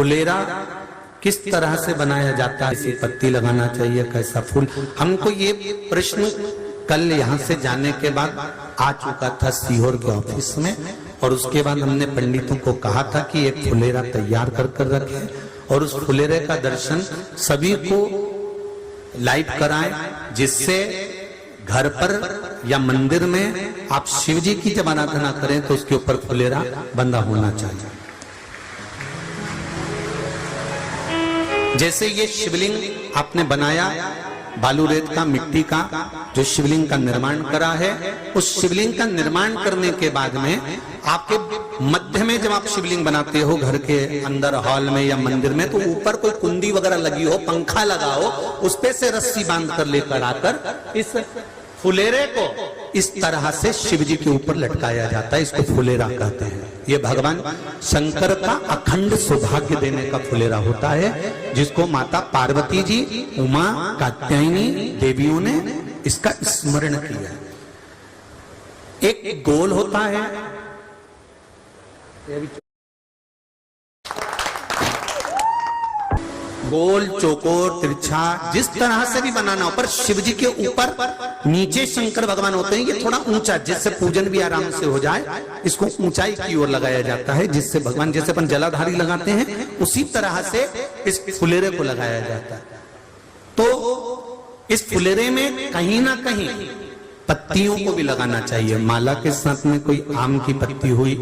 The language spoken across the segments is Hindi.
फुलेरा किस तरह से बनाया जाता है, इसी पत्ती लगाना चाहिए, कैसा फूल। हमको ये प्रश्न कल यहाँ से जाने के बाद आ चुका था सीहोर के ऑफिस में, और उसके बाद हमने पंडितों को कहा था कि एक फुलेरा तैयार कर कर रखें और उस फुलेरे का दर्शन सभी को लाइव कराएं, जिससे घर पर या मंदिर में आप शिव जी की जब आराधना करें तो उसके ऊपर फुलेरा बंधा होना चाहिए। जैसे ये शिवलिंग आपने बनाया बालू रेत का, मिट्टी का, जो शिवलिंग का निर्माण करा है, उस शिवलिंग का निर्माण करने के बाद में आपके मध्य में जब आप शिवलिंग बनाते हो घर के अंदर हॉल में या मंदिर में, तो ऊपर कोई कुंडी वगैरह लगी हो, पंखा लगा हो, उस पे से रस्सी बांध कर लेकर आकर इस फुलेरे को इस तरह से शिव जी के ऊपर लटकाया जाता है। इसको फुलेरा कहते हैं। ये भगवान शंकर का अखंड सौभाग्य देने का फुलेरा होता है, जिसको माता पार्वती जी, उमा, कात्यायनी देवियों ने इसका स्मरण किया। एक गोल होता है, गोल, चौकोर, तिरछा, जिस तरह से भी बनाना हो, पर शिव जी के ऊपर नीचे शंकर भगवान होते हैं। ये थोड़ा ऊंचा, जिससे पूजन भी आराम से हो जाए, इसको ऊंचाई की ओर लगाया जाता है, जिससे भगवान, जैसे अपन जलाधारी लगाते हैं, उसी तरह से इस फुलेरे को लगाया जाता है। तो इस फुलेरे में कहीं ना कहीं पत्तियों को भी लगाना चाहिए। माला के साथ में कोई आम की पत्ती हुई,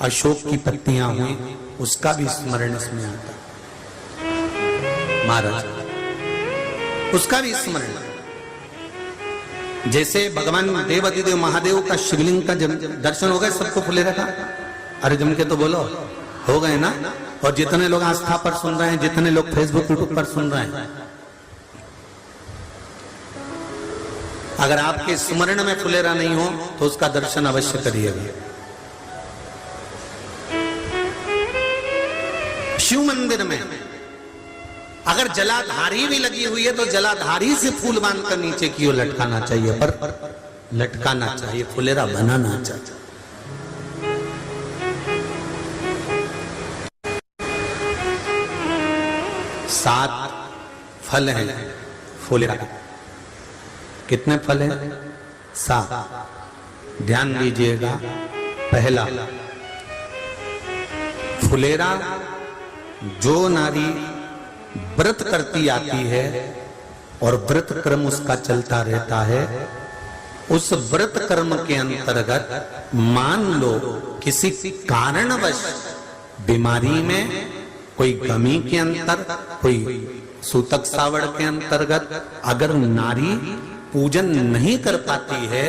अशोक की पत्तियां हुई, उसका भी स्मरण इसमें आता है महाराज, उसका भी स्मरण। जैसे भगवान देवाधिदेव महादेव का शिवलिंग का दर्शन हो गए सबको फुलेरा का? अरे जम के तो बोलो, हो गए ना? और जितने लोग आस्था पर सुन रहे हैं, जितने लोग फेसबुक यूट्यूब पर सुन रहे हैं, अगर आपके स्मरण में फुलेरा नहीं हो तो उसका दर्शन अवश्य करिएगा। शिव मंदिर में अगर जलाधारी भी लगी हुई है तो जलाधारी से फूल बांधकर नीचे की ओर लटकाना चाहिए, पर लटकाना चाहिए, फुलेरा बनाना चाहिए। सात फल हैं फुलेरा। कितने फल हैं? 7। ध्यान दीजिएगा। पहला, फुलेरा जो नारी व्रत करती आती है और व्रत कर्म उसका चलता रहता है, उस व्रत कर्म के अंतर्गत मान लो किसी कारणवश बीमारी में, कोई गमी के अंतर, कोई सूतक सावड़ के अंतर्गत अगर नारी पूजन नहीं कर पाती है,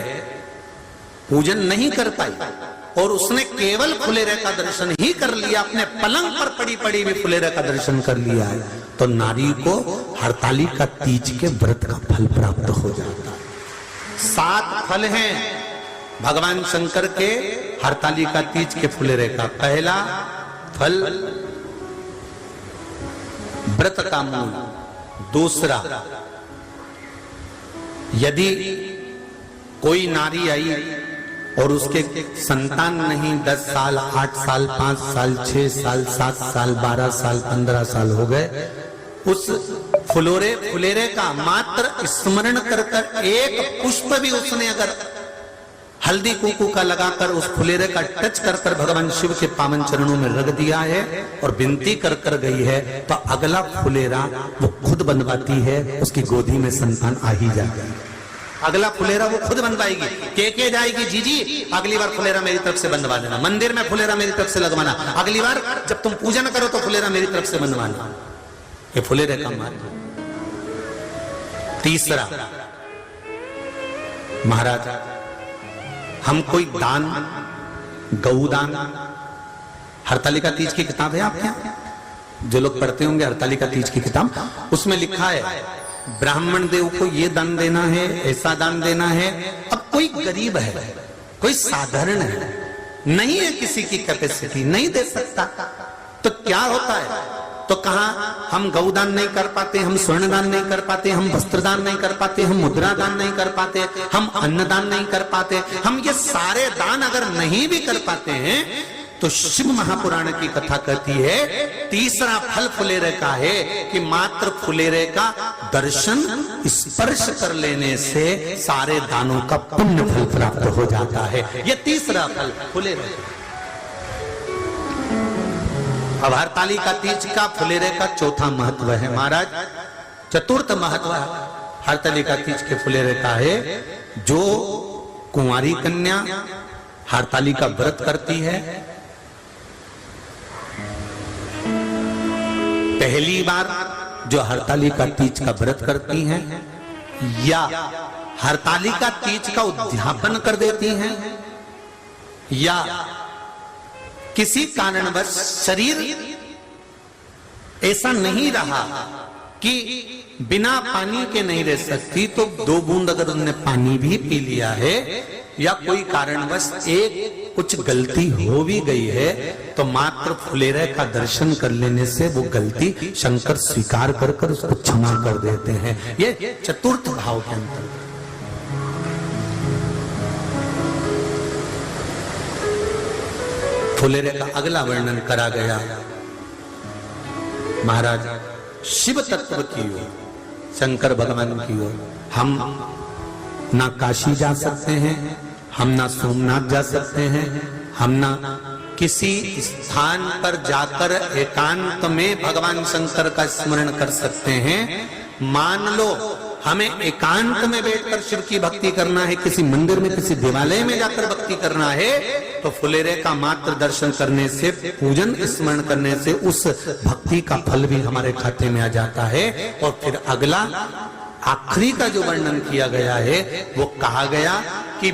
पूजन नहीं कर पाई और उसने केवल फुलेरे का दर्शन ही कर लिया, अपने पलंग पर पड़ी पड़ी भी फुलेरे का दर्शन कर लिया है, तो नारी को हरतालिका तीज के व्रत का फल प्राप्त हो जाता है। 7 फल हैं भगवान शंकर के हरतालिका तीज के फुलेरे का। पहला फल व्रत का मूल। दूसरा, यदि कोई नारी आई और उसके संतान नहीं, 10 साल, 8 साल, 5 साल, 6 साल, 7 साल, 12 साल, 15 साल हो गए, उस फुलेरे का मात्र स्मरण कर कर एक पुष्प भी उसने अगर हल्दी कुंकू का लगाकर उस फुलेरे का टच कर कर भगवान शिव के पावन चरणों में रख दिया है और विनती कर कर गई है, तो अगला फुलेरा वो खुद बनवाती है, उसकी गोदी में संतान आ ही जाती है। अगला फुलेरा वो खुद बनवाएगी, के जाएगी, जी अगली बार फुलेरा मेरी तरफ से बनवा देना, मंदिर में फुलेरा मेरी तरफ से लगवाना, अगली बार जब तुम पूजन करो तो फुलेरा मेरी तरफ से बनवाना। ये फुलेरे का मार्ग। तीसरा, महाराज हम कोई दान, गौदान, हरतालिका तीज की किताब है आपके यहाँ, जो लोग पढ़ते होंगे हरतालिका तीज की किताब, उसमें लिखा है ब्राह्मण देव को ये दान देना है, ऐसा दान देना है। अब कोई गरीब है, कोई साधारण है, नहीं है किसी की कैपेसिटी, नहीं दे सकता, तो क्या होता है? तो कहा हम गौदान नहीं कर पाते, हम स्वर्ण दान नहीं कर पाते, हम वस्त्र दान नहीं कर पाते, हम मुद्रा दान नहीं कर पाते, हम अन्नदान नहीं कर पाते। हम ये सारे दान अगर नहीं भी कर पाते हैं तो शिव महापुराण की कथा कहती है तीसरा फल फुलेरे का है कि मात्र फुलेरे का दर्शन स्पर्श कर लेने से सारे दानों का पुण्य फल प्राप्त हो जाता है। यह तीसरा फल फुलेरे। अब हरतालिका तीज का फुलेरे का चौथा महत्व है महाराज। चतुर्थ महत्व हरतालिका तीज के फुलेरे का है जो कुंवारी कन्या हरतालिका व्रत करती है, पहली बार जो हरतालिका तीज का व्रत करती हैं या हरतालिका तीज का उद्यापन कर देती हैं या किसी कारणवश शरीर ऐसा नहीं रहा कि बिना पानी के नहीं रह सकती, तो 2 बूंद अगर उन्होंने पानी भी पी लिया है या कोई कारणवश एक कुछ गलती हो भी गई है तो मात्र फुलेरे का दर्शन कर लेने से वो गलती शंकर स्वीकार कर कर उसको क्षमा कर देते हैं। ये चतुर्थ भाव के अंतर्गत। फुलेरे का अगला वर्णन करा गया महाराज शिव तत्व की ओर, शंकर भगवान की ओर। हम ना काशी जा सकते हैं, हम ना सोमनाथ जा सकते हैं, हम ना किसी स्थान पर जाकर एकांत में भगवान शंकर का स्मरण कर सकते हैं। मान लो हमें एकांत में बैठकर शिव की भक्ति करना है, किसी मंदिर में किसी देवालय में जाकर भक्ति करना है, तो फुलेरे का मात्र दर्शन करने से, पूजन स्मरण करने से उस भक्ति का फल भी हमारे खाते में आ जाता है। और फिर अगला आखिरी का जो वर्णन किया गया है वो कहा गया कि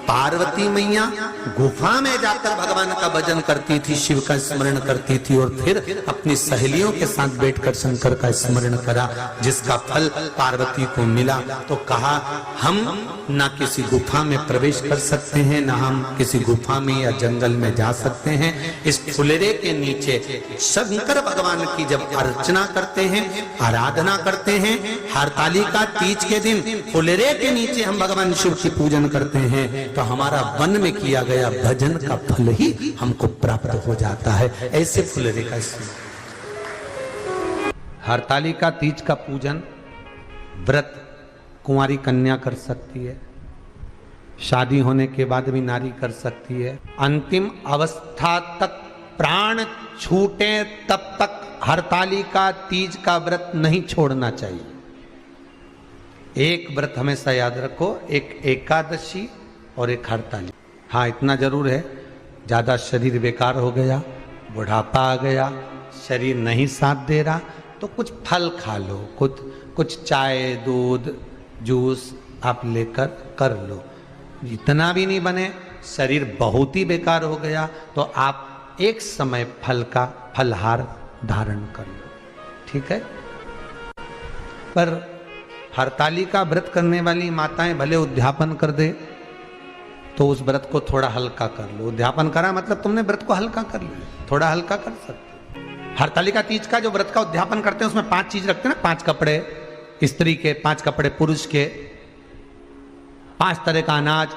पार्वती मैया गुफा में जाकर भगवान का भजन करती थी, शिव का स्मरण करती थी और फिर अपनी सहेलियों के साथ बैठकर शंकर का स्मरण करा, जिसका फल पार्वती को मिला। तो कहा हम ना किसी गुफा में प्रवेश कर सकते हैं, ना हम किसी गुफा में या जंगल में जा सकते हैं। इस फुलेरे के नीचे शंकर भगवान की जब अर्चना करते हैं, आराधना करते हैं, हरतालिका तीज के दिन फुलेरे के नीचे हम भगवान शिव की पूजन करते हैं, तो हमारा वन में किया गया भजन का फल ही हमको प्राप्त हो जाता है। ऐसे फुलेरे का हरतालिका तीज का पूजन व्रत कुंवारी कन्या कर सकती है, शादी होने के बाद भी नारी कर सकती है। अंतिम अवस्था तक प्राण छूटे तब तक हरतालिका तीज का व्रत नहीं छोड़ना चाहिए। एक व्रत हमेशा याद रखो, एक एकादशी और एक हरतालिका। हाँ इतना जरूर है, ज्यादा शरीर बेकार हो गया, बुढ़ापा आ गया, शरीर नहीं साथ दे रहा, तो कुछ फल खा लो, कुछ चाय दूध जूस आप लेकर कर लो। इतना भी नहीं बने, शरीर बहुत ही बेकार हो गया, तो आप एक समय फल का फलहार धारण कर लो, ठीक है। पर हरतालिका व्रत करने वाली माताएं भले उद्यापन कर दे तो उस व्रत को थोड़ा हल्का कर लो। उद्यापन करा मतलब तुमने व्रत को हल्का कर लिया, थोड़ा हल्का कर सकते। हरतालिका तीज का जो व्रत का उद्यापन करते हैं उसमें 5 चीज रखते हैं ना, 5 कपड़े स्त्री के, 5 कपड़े पुरुष के, 5 तरह का अनाज,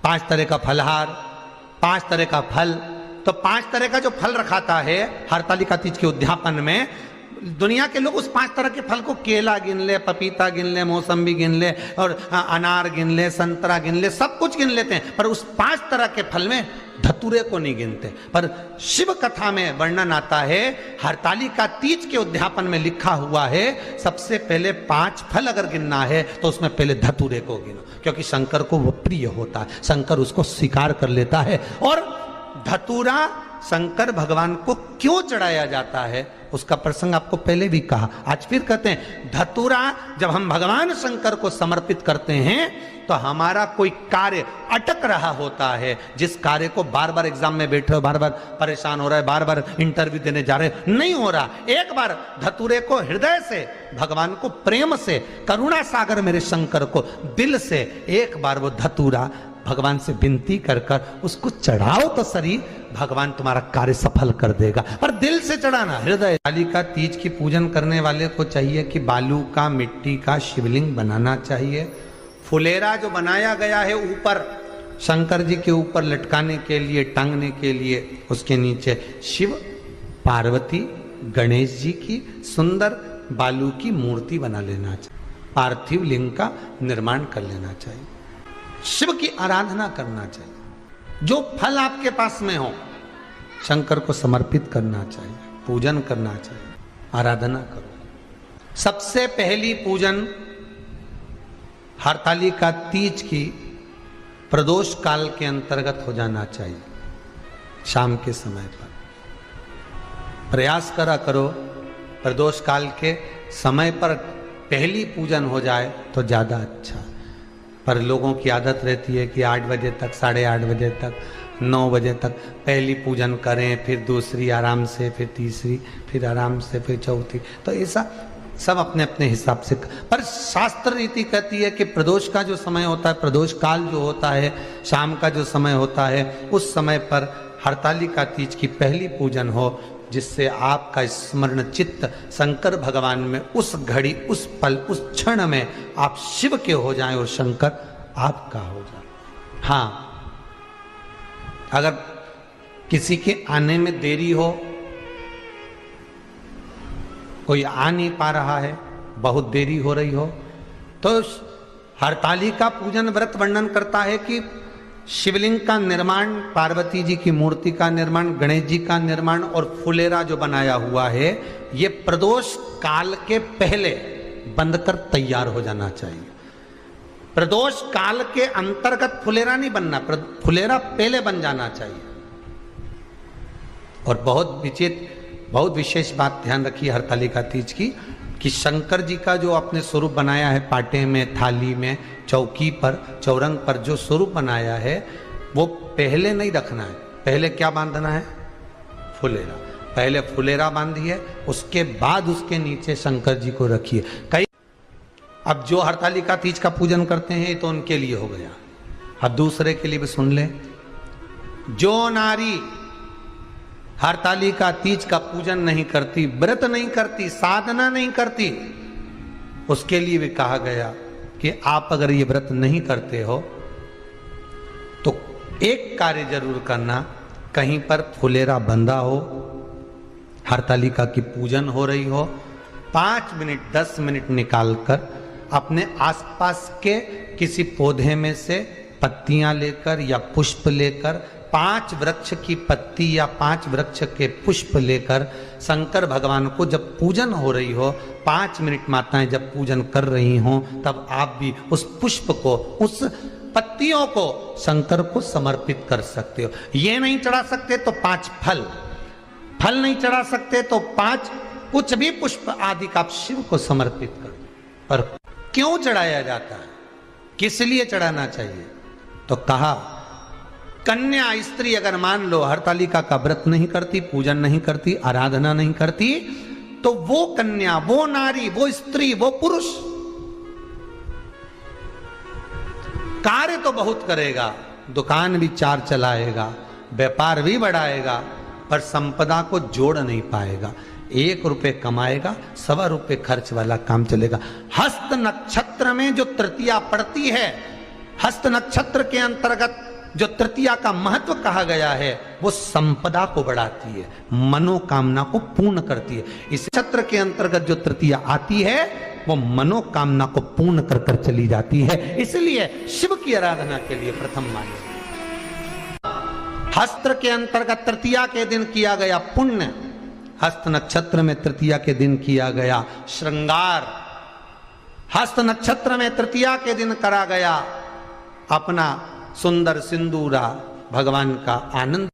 5 तरह का फलहार, 5 तरह का फल। तो 5 तरह का जो फल रखाता है हरतालिका तीज के उद्यापन में, दुनिया के लोग उस 5 तरह के फल को केला गिन ले, पपीता गिन ले, मौसम्बी गिन ले और अनार गिन ले, संतरा गिन ले, सब कुछ गिन लेते हैं, पर उस 5 तरह के फल में धतूरे को नहीं गिनते। पर शिव कथा में वर्णन आता है, हरतालिका तीज के उद्यापन में लिखा हुआ है सबसे पहले 5 फल अगर गिनना है तो उसमें पहले धतूरे को गिनो, क्योंकि शंकर को वो प्रिय होता है, शंकर उसको स्वीकार कर लेता है। और धतूरा शंकर भगवान को क्यों चढ़ाया जाता है उसका प्रसंग आपको पहले भी कहा, आज फिर कहते हैं। धतूरा जब हम भगवान शंकर को समर्पित करते हैं तो हमारा कोई कार्य अटक रहा होता है, जिस कार्य को बार बार एग्जाम में बैठे हो, बार बार परेशान हो रहा है, बार बार इंटरव्यू देने जा रहे हो, नहीं हो रहा, एक बार धतूरे को हृदय से भगवान को प्रेम से, करुणा सागर मेरे शंकर को दिल से एक बार वो धतूरा भगवान से विनती कर कर उसको चढ़ाओ तो सही, भगवान तुम्हारा कार्य सफल कर देगा। पर दिल से चढ़ाना, हृदय। हरतालिका तीज की पूजन करने वाले को चाहिए कि बालू का, मिट्टी का शिवलिंग बनाना चाहिए। फुलेरा जो बनाया गया है ऊपर शंकर जी के ऊपर लटकाने के लिए, टांगने के लिए उसके नीचे शिव, पार्वती, गणेश जी की सुंदर बालू की मूर्ति बना लेना चाहिए, पार्थिव लिंग का निर्माण कर लेना चाहिए, शिव की आराधना करना चाहिए। जो फल आपके पास में हो शंकर को समर्पित करना चाहिए, पूजन करना चाहिए, आराधना करो। सबसे पहली पूजन हरतालिका तीज की प्रदोष काल के अंतर्गत हो जाना चाहिए, शाम के समय पर। प्रयास करो प्रदोष काल के समय पर पहली पूजन हो जाए तो ज़्यादा अच्छा। पर लोगों की आदत रहती है कि 8 बजे तक, 8:30 बजे तक, 9 बजे तक पहली पूजन करें, फिर दूसरी आराम से, फिर तीसरी, फिर आराम से, फिर चौथी। तो ऐसा सब अपने अपने हिसाब से। पर शास्त्र रीति कहती है कि प्रदोष का जो समय होता है, प्रदोष काल जो होता है, शाम का जो समय होता है, उस समय पर हरतालिका तीज की पहली पूजन हो, जिससे आपका स्मरण चित्त शंकर भगवान में उस घड़ी, उस पल, उस क्षण में आप शिव के हो जाएं और शंकर आपका हो जाए। हाँ, अगर किसी के आने में देरी हो, कोई आ नहीं पा रहा है, बहुत देरी हो रही हो, तो हरतालिका पूजन व्रत वर्णन करता है कि शिवलिंग का निर्माण, पार्वती जी की मूर्ति का निर्माण, गणेश जी का निर्माण और फुलेरा जो बनाया हुआ है, ये प्रदोष काल के पहले बंधकर तैयार हो जाना चाहिए। प्रदोष काल के अंतर्गत फुलेरा नहीं बनना, फुलेरा पहले बन जाना चाहिए। और बहुत विशेष बात ध्यान रखिए हरतालिका तीज की, कि शंकर जी का जो आपने स्वरूप बनाया है, पाटे में, थाली में, चौकी पर, चौरंग पर जो स्वरूप बनाया है, वो पहले नहीं रखना है। पहले क्या बांधना है? फुलेरा। पहले फुलेरा बांधिए, उसके बाद उसके नीचे शंकर जी को रखिए। कई अब जो हरतालिका तीज का पूजन करते हैं तो उनके लिए हो गया, अब दूसरे के लिए भी सुन ले। जो नारी हरतालिका तीज का पूजन नहीं करती, व्रत नहीं करती, साधना नहीं करती, उसके लिए भी कहा गया कि आप अगर ये व्रत नहीं करते हो तो एक कार्य जरूर करना, कहीं पर फुलेरा बंधा हो, हरतालिका की पूजन हो रही हो, 5 मिनट 10 मिनट निकालकर अपने आसपास के किसी पौधे में से पत्तियां लेकर या पुष्प लेकर, 5 वृक्ष की पत्ती या 5 वृक्ष के पुष्प लेकर शंकर भगवान को जब पूजन हो रही हो, 5 मिनट माताएं जब पूजन कर रही हों, तब आप भी उस पुष्प को, उस पत्तियों को शंकर को समर्पित कर सकते हो। ये नहीं चढ़ा सकते तो 5 फल नहीं चढ़ा सकते तो 5 कुछ भी पुष्प आदि का आप शिव को समर्पित कर। पर क्यों चढ़ाया जाता है, किस लिए चढ़ाना चाहिए? तो कहा कन्या स्त्री अगर मान लो हरतालिका का व्रत नहीं करती, पूजन नहीं करती, आराधना नहीं करती, तो वो कन्या, वो नारी, वो स्त्री, वो पुरुष कार्य तो बहुत करेगा, दुकान भी 4 चलाएगा, व्यापार भी बढ़ाएगा, पर संपदा को जोड़ नहीं पाएगा। 1 रुपए कमाएगा, 1.25 रुपए खर्च वाला काम चलेगा। हस्त नक्षत्र में जो तृतीया पड़ती है, हस्त नक्षत्र के अंतर्गत जो तृतीया का महत्व कहा गया है, वो संपदा को बढ़ाती है, मनोकामना को पूर्ण करती है। इस नक्षत्र के अंतर्गत जो तृतीया आती है, वो मनोकामना को पूर्ण कर कर चली जाती है। इसलिए शिव की आराधना के लिए प्रथम मान्य। हस्त के अंतर्गत तृतीया के दिन किया गया पुण्य, हस्त नक्षत्र में तृतीया के दिन किया गया श्रृंगार, हस्त नक्षत्र में तृतीया के दिन करा गया अपना सुंदर सिंदूरा, भगवान का आनंद,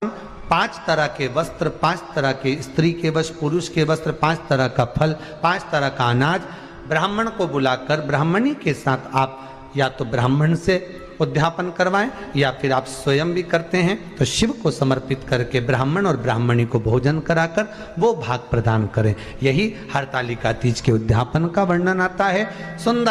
5 तरह के वस्त्र, 5 तरह के स्त्री के वस्त्र, पुरुष के वस्त्र, 5 तरह का फल, 5 तरह का अनाज, ब्राह्मण को बुलाकर ब्राह्मणी के साथ आप या तो ब्राह्मण से उद्यापन करवाएं या फिर आप स्वयं भी करते हैं तो शिव को समर्पित करके ब्राह्मण और ब्राह्मणी को भोजन कराकर वो भाग प्रदान करें। यही हरतालिका तीज के उद्यापन का वर्णन आता है। सुंदर